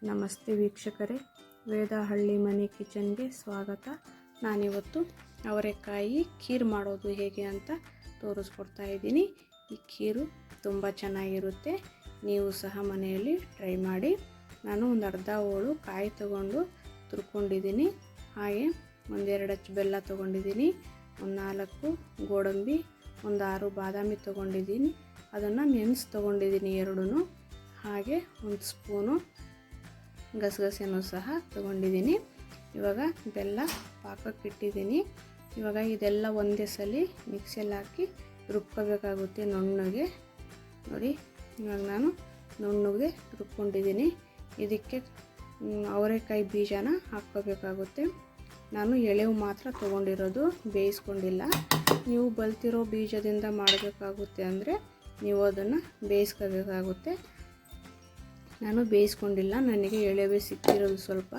ನಮಸ್ತೆ ವೀಕ್ಷಕರೇ, ವೇದ ಹಳ್ಳಿ ಮನೆ ಕಿಚನ್ಗೆ ಸ್ವಾಗತ. ನಾನಿವತ್ತು ಅವರೆಕಾಯಿ ಖೀರ್ ಮಾಡೋದು ಹೇಗೆ ಅಂತ ತೋರಿಸ್ಕೊಡ್ತಾ ಇದ್ದೀನಿ. ಈ ಖೀರು ತುಂಬ ಚೆನ್ನಾಗಿರುತ್ತೆ, ನೀವು ಸಹ ಮನೆಯಲ್ಲಿ ಟ್ರೈ ಮಾಡಿ. ನಾನು ಒಂದು ಅರ್ಧ ಹೋಳು ಕಾಯಿ ತಗೊಂಡು ತುರ್ಕೊಂಡಿದ್ದೀನಿ. ಹಾಗೆ ಒಂದೆರಡು ಅಚ್ಚು ಬೆಲ್ಲ ತೊಗೊಂಡಿದ್ದೀನಿ, ಒಂದು 4 ಗೋಡಂಬಿ, ಒಂದು 6 ಬಾದಾಮಿ ತೊಗೊಂಡಿದ್ದೀನಿ. ಅದನ್ನು ನೆನೆಸಿ ತೊಗೊಂಡಿದ್ದೀನಿ ಎರಡೂ. ಹಾಗೆ ಒಂದು ಸ್ಪೂನು ಗಸಗಸೆನೂ ಸಹ ತೊಗೊಂಡಿದ್ದೀನಿ. ಇವಾಗ ಬೆಲ್ಲ ಪಾಕಕ್ಕಿಟ್ಟಿದ್ದೀನಿ. ಇವಾಗ ಇದೆಲ್ಲ ಒಂದೇ ಸಲ ಮಿಕ್ಸಿಯಲ್ಲಿ ಹಾಕಿ ರುಬ್ಕೋಬೇಕಾಗುತ್ತೆ ನುಣ್ಣಗೆ. ನೋಡಿ, ಇವಾಗ ನಾನು ನುಣ್ಣಗೆ ರುಬ್ಕೊಂಡಿದ್ದೀನಿ. ಇದಕ್ಕೆ ಅವರೆಕಾಯಿ ಬೀಜನ ಹಾಕ್ಕೋಬೇಕಾಗುತ್ತೆ. ನಾನು ಎಳೆವು ಮಾತ್ರ ತೊಗೊಂಡಿರೋದು, ಬೇಯಿಸ್ಕೊಂಡಿಲ್ಲ. ನೀವು ಬಲ್ತಿರೋ ಬೀಜದಿಂದ ಮಾಡಬೇಕಾಗುತ್ತೆ ಅಂದರೆ ನೀವು ಅದನ್ನು ಬೇಯಿಸ್ಕೋಬೇಕಾಗುತ್ತೆ. ನಾನು ಬೇಯಿಸ್ಕೊಂಡಿಲ್ಲ, ನನಗೆ ಎಳೆವೇ ಸಿಕ್ಕಿರೋದು ಸ್ವಲ್ಪ.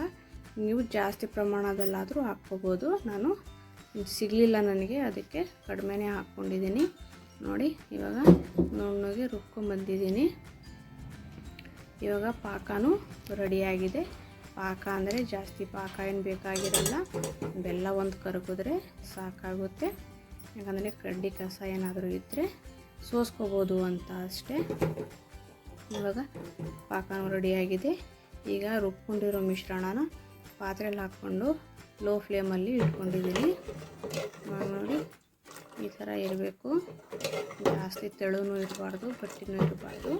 ನೀವು ಜಾಸ್ತಿ ಪ್ರಮಾಣದಲ್ಲಾದರೂ ಹಾಕ್ಕೋಬೋದು. ನಾನು ಸಿಗಲಿಲ್ಲ ನನಗೆ, ಅದಕ್ಕೆ ಕಡಿಮೆನೇ ಹಾಕ್ಕೊಂಡಿದ್ದೀನಿ. ನೋಡಿ, ಇವಾಗ ನುಣ್ಣಗೆ ರುಬ್ಕೊಂಡ್ಬಂದಿದ್ದೀನಿ. ಇವಾಗ ಪಾಕನೂ ರೆಡಿಯಾಗಿದೆ. ಪಾಕ ಅಂದರೆ ಜಾಸ್ತಿ ಪಾಕ ಏನು ಬೇಕಾಗಿರಲ್ಲ, ಬೆಲ್ಲ ಒಂದು ಕರಗಿದ್ರೆ ಸಾಕಾಗುತ್ತೆ. ಯಾಕಂದರೆ ಕಡ್ಡಿ ಕಸ ಏನಾದರೂ ಇದ್ದರೆ ಸೋಸ್ಕೋಬೋದು ಅಂತ ಅಷ್ಟೇ. ಇವಾಗ ಪಾಕನೂ ರೆಡಿಯಾಗಿದೆ. ಈಗ ರುಬ್ಕೊಂಡಿರೋ ಮಿಶ್ರಣನ ಪಾತ್ರೆಯಲ್ಲಿ ಹಾಕ್ಕೊಂಡು ಲೋ ಫ್ಲೇಮಲ್ಲಿ ಇಟ್ಕೊಂಡಿದ್ದೀನಿ. ನೋಡಿ, ಈ ಥರ ಇರಬೇಕು. ಜಾಸ್ತಿ ತೆಳುನೂ ಇರಬಾರ್ದು, ಗಟ್ಟಿನೂ ಇರಬಾರ್ದು.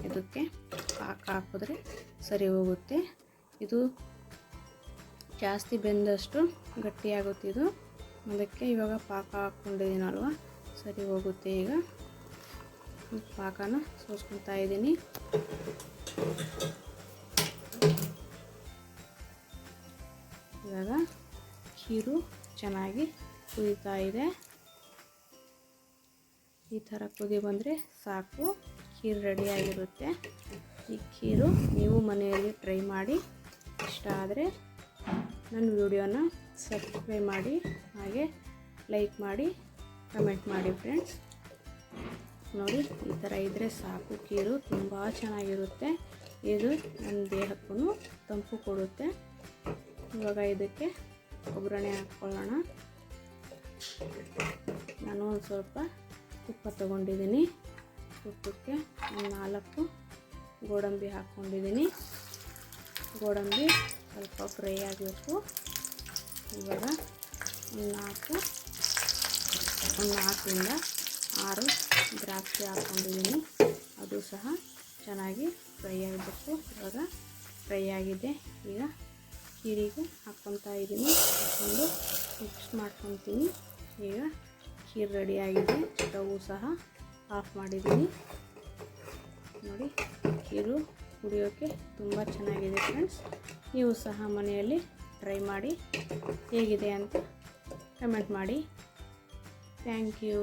ಇದಕ್ಕೆ ಪಾಕ ಹಾಕಿದ್ರೆ ಸರಿ ಹೋಗುತ್ತೆ. ಇದು ಜಾಸ್ತಿ ಬೆಂದಷ್ಟು ಗಟ್ಟಿಯಾಗುತ್ತಿದ್ದು, ಅದಕ್ಕೆ ಇವಾಗ ಪಾಕ ಹಾಕ್ಕೊಂಡಿದ್ದೀನಲ್ವ, ಸರಿ ಹೋಗುತ್ತೆ. ಈಗ ಪಾಕನ ಸೋಸ್ಕೊತಾ ಇದ್ದೀನಿ. ಇವಾಗ ಖೀರು ಚೆನ್ನಾಗಿ ಕುದೀತಾ ಇದೆ. ಈ ಥರ ಕುದಿ ಬಂದರೆ ಸಾಕು, ಖೀರು ರೆಡಿಯಾಗಿರುತ್ತೆ. ಈ ಖೀರು ನೀವು ಮನೆಯಲ್ಲಿ ಟ್ರೈ ಮಾಡಿ. ಇಷ್ಟ ಆದರೆ ನನ್ನ ವಿಡಿಯೋನ ಸಬ್ಸ್ಕ್ರೈಬ್ ಮಾಡಿ, ಹಾಗೆ ಲೈಕ್ ಮಾಡಿ, ಕಮೆಂಟ್ ಮಾಡಿ ಫ್ರೆಂಡ್ಸ್. ನೋಡಿ, ಈ ಥರ ಇದ್ದರೆ ಸಾಕು. ಖೀರು ತುಂಬ ಚೆನ್ನಾಗಿರುತ್ತೆ. ಇದು ನನ್ನ ದೇಹಕ್ಕೂ ತಂಪು ಕೊಡುತ್ತೆ. ಇವಾಗ ಇದಕ್ಕೆ ಒಗ್ಗರಣೆ ಹಾಕ್ಕೊಳ್ಳೋಣ. ನಾನು ಒಂದು ಸ್ವಲ್ಪ ತುಪ್ಪ ತೊಗೊಂಡಿದ್ದೀನಿ. ತುಪ್ಪಕ್ಕೆ ಒಂದು 4 ಗೋಡಂಬಿ ಹಾಕ್ಕೊಂಡಿದ್ದೀನಿ. ಗೋಡಂಬಿ ಸ್ವಲ್ಪ ಫ್ರೈ ಆಗಬೇಕು. ಇವಾಗ ಒಂದು 4ರಿಂದ 6 ದ್ರಾಕ್ಷಿ ಹಾಕ್ಕೊಂಡಿದ್ದೀನಿ. ಅದು ಸಹ ಚೆನ್ನಾಗಿ ಫ್ರೈ ಆಗಬೇಕು. ಇವಾಗ ಫ್ರೈ ಆಗಿದೆ. ಈಗ ಖೀರಿಗೆ ಹಾಕ್ಕೊತಾ ಇದ್ದೀನಿ. ಹಾಕ್ಕೊಂಡು ಮಿಕ್ಸ್ ಮಾಡ್ಕೊತೀನಿ. ಈಗ ಖೀರು ರೆಡಿಯಾಗಿದೆ. ಸ್ಟವ್ ಸಹ ಆಫ್ ಮಾಡಿದ್ದೀನಿ. ನೋಡಿ, ಖೀರು ಕುಡಿಯೋಕ್ಕೆ ತುಂಬ ಚೆನ್ನಾಗಿದೆ ಫ್ರೆಂಡ್ಸ್. ನೀವು ಸಹ ಮನೆಯಲ್ಲಿ ಟ್ರೈ ಮಾಡಿ, ಹೇಗಿದೆ ಅಂತ ಕಮೆಂಟ್ ಮಾಡಿ. Thank you.